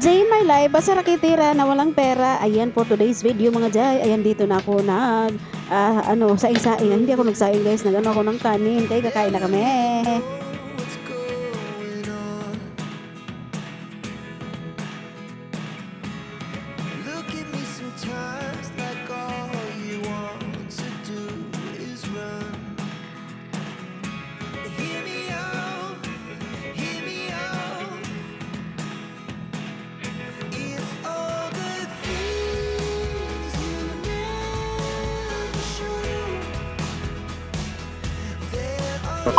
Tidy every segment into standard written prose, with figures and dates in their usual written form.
Day in my life, basta rakitira na walang pera. Ayan for today's video mga Jay. Ayan dito na ako saing-saing. Hindi ako nagsaing guys, nagano ako ng kanin. Kaya kakain na kami. Look at me sometimes like all you want to do is run. Hear me out, hear me out. It's all the things you never show. There are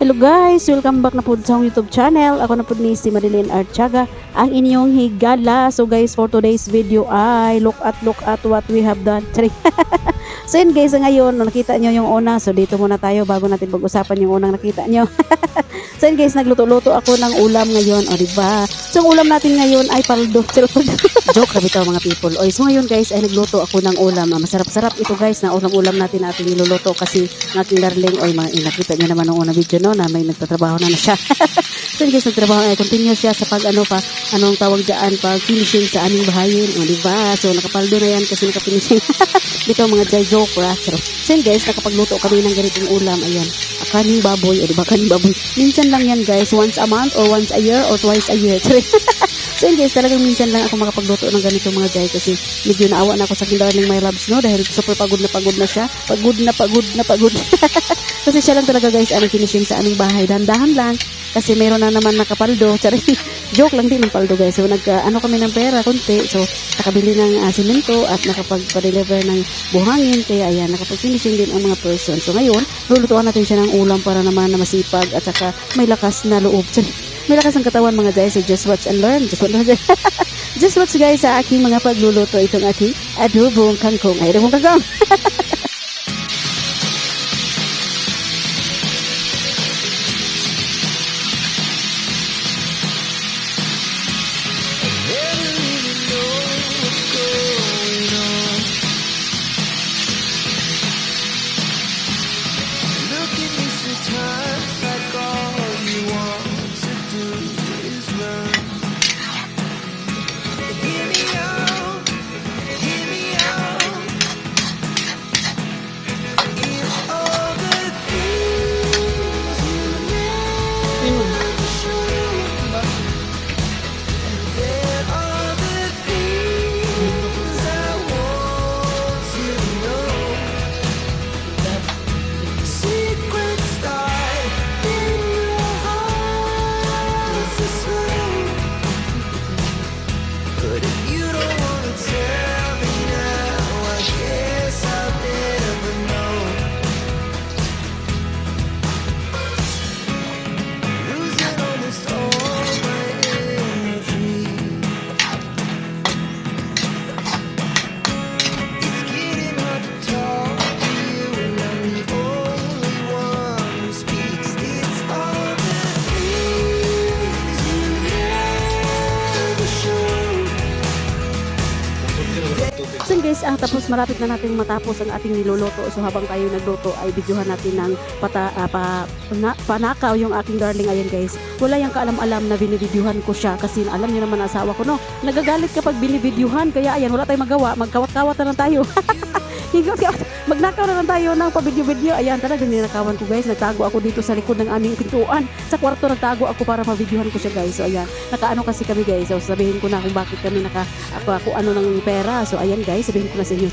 Hello guys, welcome back na po sa YouTube channel. Ako na po ni si Marilyn Artiaga, ang inyong higala. So guys, for today's video ay look at what we have done. So yun guys, ngayon nakita nyo yung una. So dito muna tayo bago natin pag-usapan yung unang nakita nyo. So yun guys, nagluto-luto ako ng ulam ngayon. O diba? So ang ulam natin ngayon ay paldo. Joke na bitaw mga people. O so ngayon guys, ay nagluto ako ng ulam. Masarap-sarap ito guys na ulam natin na ating niluluto kasi ng aking darling. O nakita nyo naman ng unang video no, na may nagtatrabaho na siya. So yun guys, nagtrabaho ay continue siya sa anong tawag dyan, pag finishing sa aming bahayin. O diba? So nakapaldo na yan kasi nakafinishing. Dito mga jay joke ra. So yun guys, nakapagluto kami ng ganitong ulam. Ayan, kaning baboy. O diba, kaning baboy. Minsan lang yan guys, once a month or once a year or twice a year. So yun guys, talagang minsan lang ako makapagluto ng ganito mga jay kasi medyo naawa na ako sa aking darling my loves no, dahil super pagod na siya. Pagod. Kasi siya lang talaga guys ang finishing sa aming bahay. Dahan-dahan lang kasi meron na naman nakapaldo. Joke lang din ng paldo guys. So kami ng pera konti. So nakabili ng simento at nakapag-deliver ng buhangin. Kaya ayan, nakapag-finishing din ang mga person. So ngayon, lulutuan natin siya ng ulam para naman na masipag at saka may lakas na loob. May lakas ang katawan mga guys. So just watch and learn. Just watch guys sa aking mga pagluluto. Itong aking adobong kangkong. Ay, adobong kangkong. Look at me sometimes like all you want to do is run. Hear me out, hear me out. It's all the things you never show. There are the things I want to know. Secret start in your heart to slow. But if you don't wanna tell me now, I guess I'll never know. Losing almost all my energy. It's getting hard to talk to you, and I'm the only one who speaks. It's all the things you never show. So guys, tapos malapit na natin matapos ang ating niluluto. So habang tayo nagluto ay videohan natin ng panakaw yung aking darling. Ayan guys, wala yung kaalam-alam na binivideohan ko siya kasi alam niyo naman asawa ko no, nagagalit kapag binivideohan. Kaya ayan, wala tayong magawa, magkawat-kawat na lang tayo. Magnakaw na lang tayo ng pa-video-video. Ayan, talagang ninakawan ko guys. Nagtago ako dito sa likod ng aming pintuan. Sa kwarto nagtago ako para ma-videohan ko siya guys. So ayan, nakaano kasi kami guys. So sabihin ko na kung bakit kami ako ano ng pera. So ayan guys, sabihin ko na sa inyo.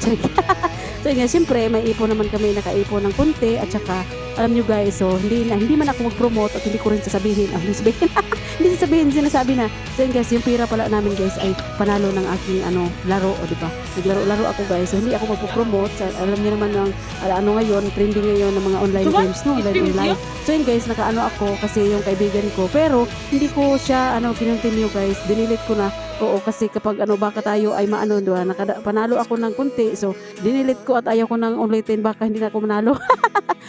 So yun, siyempre may ipon naman kami, nakaipon ng konti at saka alam nyo guys, so hindi man ako mag-promote at hindi ko rin sasabihin. Hindi sasabihin, sinasabi na. So yun guys, yung pira pala namin guys ay panalo ng aking laro, o diba? Naglaro-laro ako guys. So hindi ako magpo-promote. Alam niyo naman ng ngayon, trending ngayon ng mga online games, no? Online. So yun guys, nakaano ako kasi yung kaibigan ko. Pero hindi ko siya kinontinue guys. Dinilit ko na. Oo, kasi kapag baka tayo ay maano, diba? Panalo ako ng konti. So dinilit ko at ayaw ko nang ulitin baka hindi na ako manalo.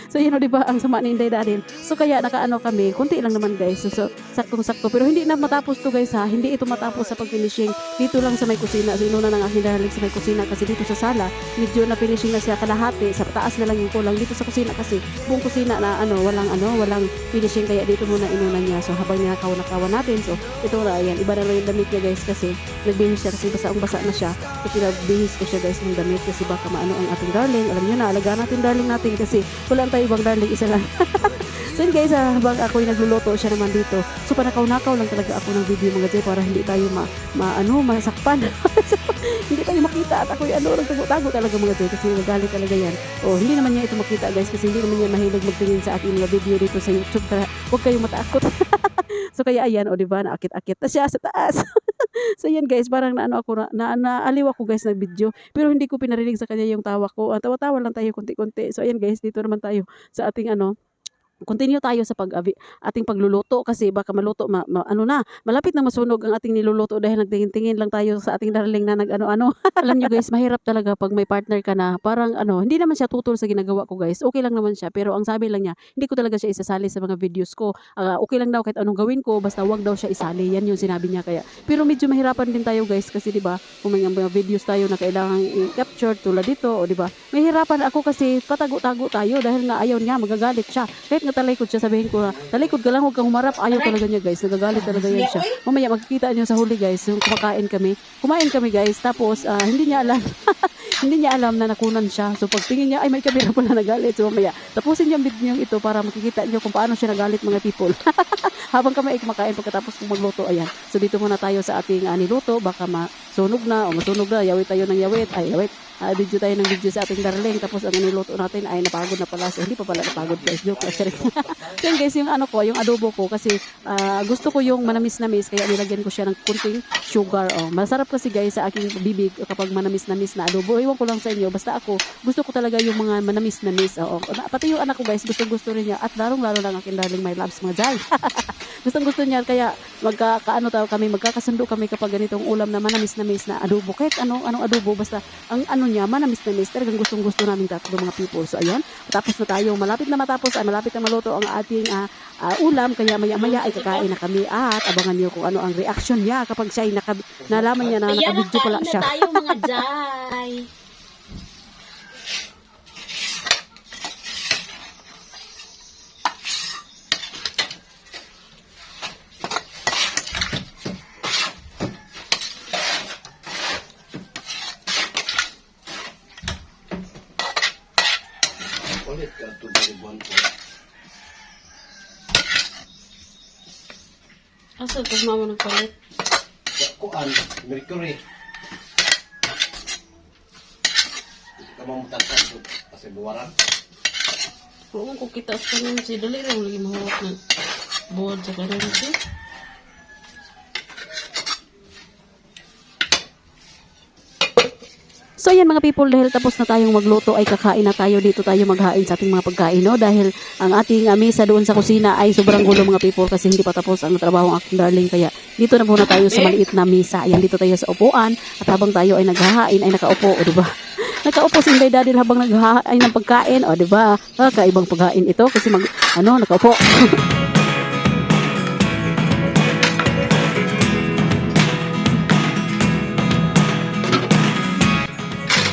So yun o diba ang sama ni Inday Darin. So kaya nakaano kami, konti lang naman guys. So saktong-sakto pero hindi na matapos to guys ha. Hindi ito matapos sa pag-finishing. Dito lang sa may kusina. So inuna ng aking darling sa may kusina kasi dito sa sala, medyo na finishing na siya kalahati. Sa taas na lang yung kulang. Dito sa kusina kasi buong kusina na walang finishing kaya dito muna inuna niya. So habang nakawan natin. So ito na yan. Iba na lang yung damit niya guys kasi nagbihis siya kasi basa na siya. So pinagbihis ko siya guys ng damit kasi baka maano ang ating darling. Alam niyo na, alagaan natin darling natin kasi wala tayo ibang darling, isa lang. So yun guys, habang ako'y nagluluto, siya naman dito. So panakaw-nakaw lang talaga ako ng video mga Jay para hindi tayo masakpan. So, hindi tayo makita at ako'y nagtago talaga mga Jay kasi nagalit talaga yan. O hindi naman niya ito makita guys kasi hindi naman niya mahilig magtingin sa ating mga video dito sa YouTube. Kaya huwag kayong matakot. So kaya ayan, o diba, naakit-akit na siya sa taas. So yan guys, parang naaliw ako guys ng video. Pero hindi ko pinarinig sa kanya yung tawa ko. Tawa-tawa lang tayo konti-konti. So ayan guys, dito naman tayo sa ating continue tayo sa ating pagluluto kasi baka maluto malapit na masunog ang ating niluluto dahil nagtingin-tingin lang tayo sa ating darling na nag-ano-ano. Alam nyo guys, mahirap talaga pag may partner ka na parang hindi naman siya tutol sa ginagawa ko guys. Okay lang naman siya pero ang sabi lang niya, hindi ko talaga siya isasali sa mga videos ko. Okay lang daw kahit anong gawin ko basta wag daw siya isali. Yan yung sinabi niya kaya. Pero medyo mahirapan din tayo guys kasi 'di ba, kung may mga videos tayo na kailangan i-capture tulad dito o 'di ba? Mahirapan ako kasi patago-tago tayo dahil nga ayaw niya, magagalit siya. Kahit nga talikod siya, sabihin ko na, talikod ka lang, huwag kang humarap. Ayaw talaga niya guys, nagagalit talaga yan siya. Mamaya makikita niyo sa huli guys, yung kumain kami guys, tapos hindi niya alam, hindi niya alam na nakunan siya. So pagtingin niya, ay may kamera pala nagalit. So mamaya, tapusin niyo ang video ito para makikita niyo kung paano siya nagalit mga people. Habang kami ay kumakain pagkatapos kong magluto, ayan. So dito muna tayo sa ating niluto, baka masunog na, yawit tayo ng yawit, video tayo ng video sa ating darling tapos ang niluto natin ay napagod na pala so hindi pa pala napagod guys, joke lang. So guys, yung yung adobo ko kasi gusto ko yung manamis-namis kaya nilagyan ko siya ng kunting sugar. Masarap kasi guys sa aking bibig kapag manamis-namis na adobo. Iwan ko lang sa inyo, basta ako gusto ko talaga yung mga manamis-namis. Pati yung anak ko guys, gusto rin niya at larong-laro lang aking darling my loves mga Jai. Gusto niya kaya magkakasundo kami kapag ganitong ulam na manamis-namis na adobo. Kahit anong adobo basta ang niya, manamis-namis. Talagang gustong-gusto namin tatlo mga people. So, ayan. Tapos na tayo. Malapit na matapos. Malapit na maluto ang ating ulam. Kaya maya-maya ay kakain na kami. At abangan niyo kung ano ang reaction niya kapag siya ay nalaman niya na nakabidyo pala siya. Ayan, tayo mga Jai. Ulit ka ito sa ribuan ko. Asa ito mama nagpalit? Kuan, Mercury. Kamamutatan ito kasi buwaran. Oo, kung kita sa kanina si dali rin lagi mahawak ng board sa kanina siya. So yan mga people, dahil tapos na tayong magluto ay kakain na tayo. Dito tayo maghain sa ating mga pagkain, no? Dahil ang ating mesa doon sa kusina ay sobrang gulo mga people kasi hindi pa tapos ang trabaho ng aking darling. Kaya dito na muna tayo sa maliit na mesa. Ayan, dito tayo sa upuan at habang tayo ay naghahain ay nakaupo, o diba? Nakaupo si Inday Daddy habang naghahain ng pagkain, o diba? Kaibang pagkain ito kasi nakaupo.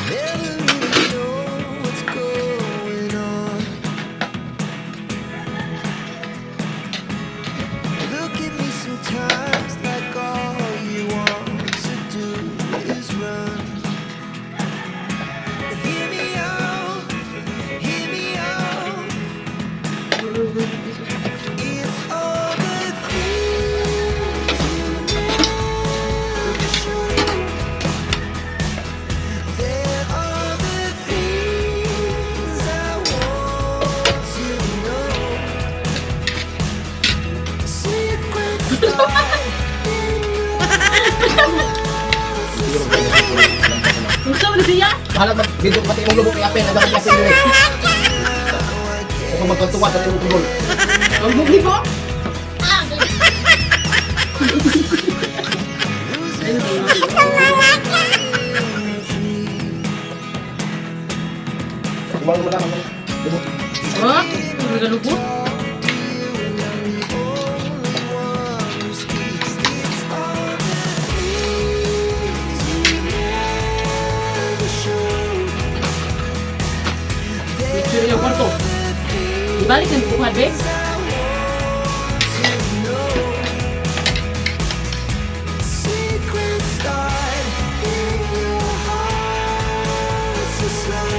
Never really know what's going on. Look at me sometimes like all you want to do is run. Hear me out, hear me out. It's all the things you never show. There are the things I want to know. Secrets lie in Gusto mo na siya? Bahala mag-video pati yung lubok i-apel. Nagdaman i-apel yun. Kung magpagtuwa sa yung tubol. Ang bugli mo? Kumalo mo lang ang lubok. Ha? Ang galubot? the only one who speaks. Ibalik ng bukuhan, be. Secret start in your heart so slow.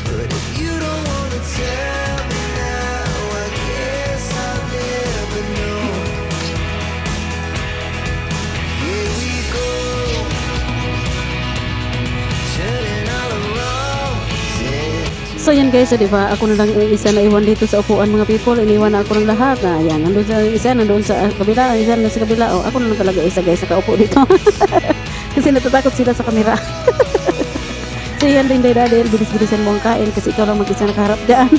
But if you don't wanna tell me now, I guess I'll never know. Here we go, turning all around. So yan guys, so, di ba? Ako na lang yung isa na iwan dito sa upuan mga people. Iniwan na ako ng lahat. Yan, nandun sa isa, nandun sa kabila, isa na sa kabila. Oh, ako na lang talaga isa guys, nakaupo dito. Kasi natatakot sila sa kamera. So yan din dahil bilis-bilisan mo ang kain kasi ikaw lang mag-isa nakaharap dyan.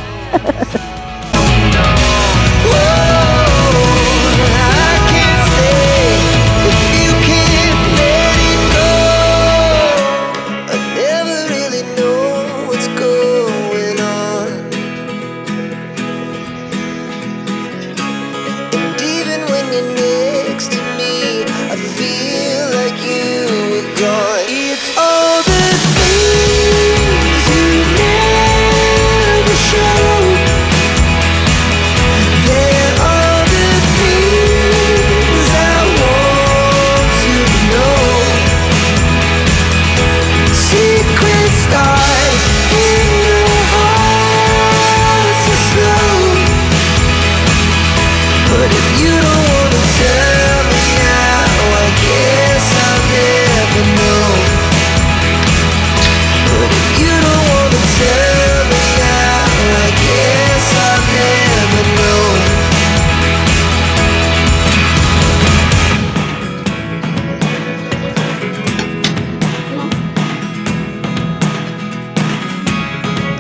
I can't stay if you can't let it go. I never really know what's going on, and even when you're next to me, I feel like you were gone. It's all the things you never show. There are the things I want to know. Secret start in your heart so slow. But if you don't wanna tell me now, I guess I'll never know. But if you don't wanna tell me now, I guess I'll never know.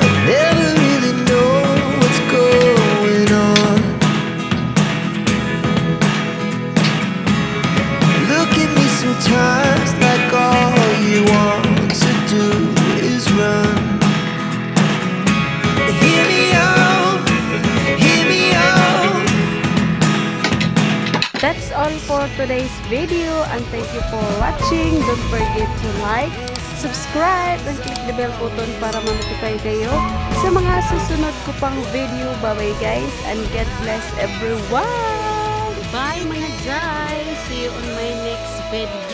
I never really know what's going on. Look at me sometimes like all you want to do is run. Hear me out, hear me out. That's all for today's video and thank you for watching. Don't forget to like, subscribe, and click the bell button para ma-notify kayo sa mga susunod ko pang video. Bye-bye guys and God bless everyone! Bye mga guys. See you on my next video.